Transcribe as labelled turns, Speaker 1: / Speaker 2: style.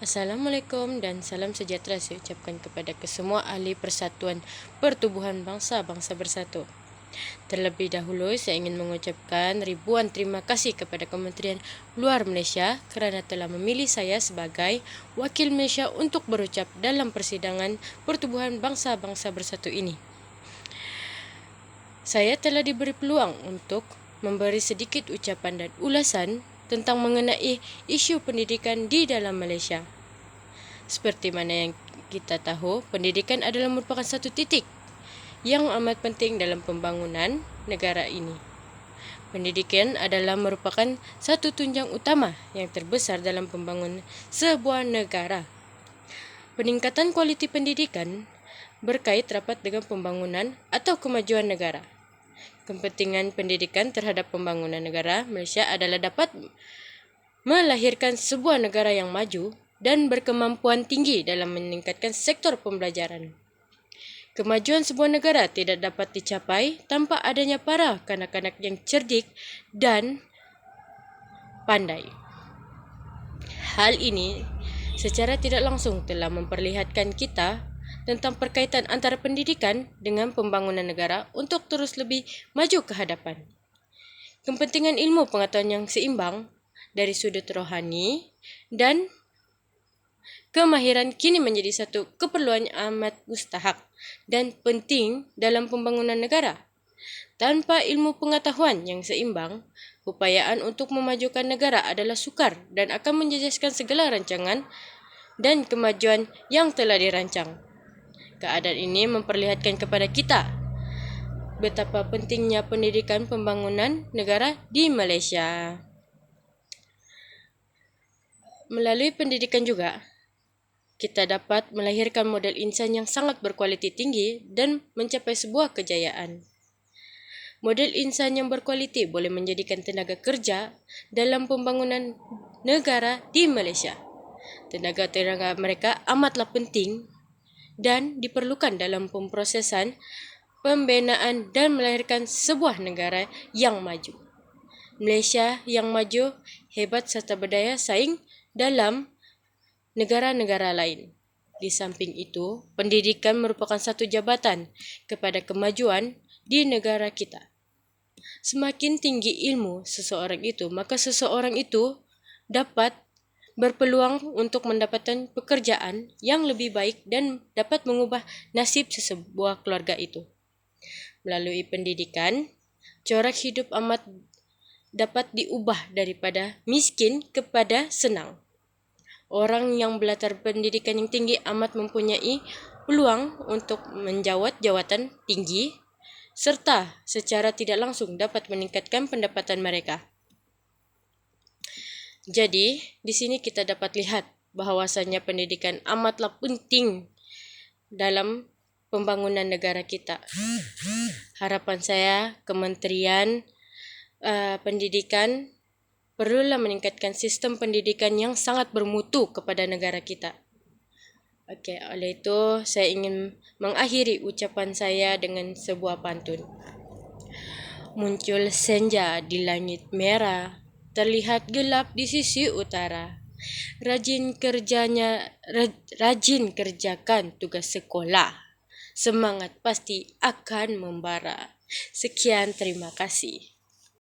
Speaker 1: Assalamualaikum dan salam sejahtera saya ucapkan kepada kesemua ahli Persatuan Pertubuhan Bangsa-Bangsa Bersatu. Terlebih dahulu saya ingin mengucapkan ribuan terima kasih kepada Kementerian Luar Malaysia kerana telah memilih saya sebagai wakil Malaysia untuk berucap dalam persidangan Pertubuhan Bangsa-Bangsa Bersatu ini. Saya telah diberi peluang untuk memberi sedikit ucapan dan ulasan tentang mengenai isu pendidikan di dalam Malaysia. Seperti mana yang kita tahu, pendidikan adalah merupakan satu titik yang amat penting dalam pembangunan negara ini. Pendidikan adalah merupakan satu tunjang utama yang terbesar dalam pembangunan sebuah negara. Peningkatan kualiti pendidikan berkait rapat dengan pembangunan atau kemajuan negara. Kepentingan pendidikan terhadap pembangunan negara Malaysia adalah dapat melahirkan sebuah negara yang maju dan berkemampuan tinggi dalam meningkatkan sektor pembelajaran. Kemajuan sebuah negara tidak dapat dicapai tanpa adanya para kanak-kanak yang cerdik dan pandai. Hal ini secara tidak langsung telah memperlihatkan kita tentang perkaitan antara pendidikan dengan pembangunan negara untuk terus lebih maju ke hadapan. Kepentingan ilmu pengetahuan yang seimbang dari sudut rohani dan kemahiran kini menjadi satu keperluan amat mustahak dan penting dalam pembangunan negara. Tanpa ilmu pengetahuan yang seimbang, upayaan untuk memajukan negara adalah sukar dan akan menjejaskan segala rancangan dan kemajuan yang telah dirancang. Keadaan ini memperlihatkan kepada kita betapa pentingnya pendidikan pembangunan negara di Malaysia. Melalui pendidikan juga, kita dapat melahirkan model insan yang sangat berkualiti tinggi dan mencapai sebuah kejayaan. Model insan yang berkualiti boleh menjadikan tenaga kerja dalam pembangunan negara di Malaysia. Tenaga-tenaga mereka amatlah penting dan diperlukan dalam pemprosesan, pembinaan dan melahirkan sebuah negara yang maju. Malaysia yang maju, hebat serta berdaya saing dalam negara-negara lain. Di samping itu, pendidikan merupakan satu jabatan kepada kemajuan di negara kita. Semakin tinggi ilmu seseorang itu, maka seseorang itu dapat berpeluang untuk mendapatkan pekerjaan yang lebih baik dan dapat mengubah nasib sesebuah keluarga itu. Melalui pendidikan, corak hidup amat dapat diubah daripada miskin kepada senang. Orang yang berlatar pendidikan yang tinggi amat mempunyai peluang untuk menjawat jawatan tinggi serta secara tidak langsung dapat meningkatkan pendapatan mereka. Jadi, di sini kita dapat lihat bahawasanya pendidikan amatlah penting dalam pembangunan negara kita. Harapan saya, Kementerian Pendidikan perlulah meningkatkan sistem pendidikan yang sangat bermutu kepada negara kita. Okey, oleh itu saya ingin mengakhiri ucapan saya dengan sebuah pantun. Muncul senja di langit merah, terlihat gelap di sisi utara. Rajin kerjakan tugas sekolah. Semangat pasti akan membara. Sekian, terima kasih.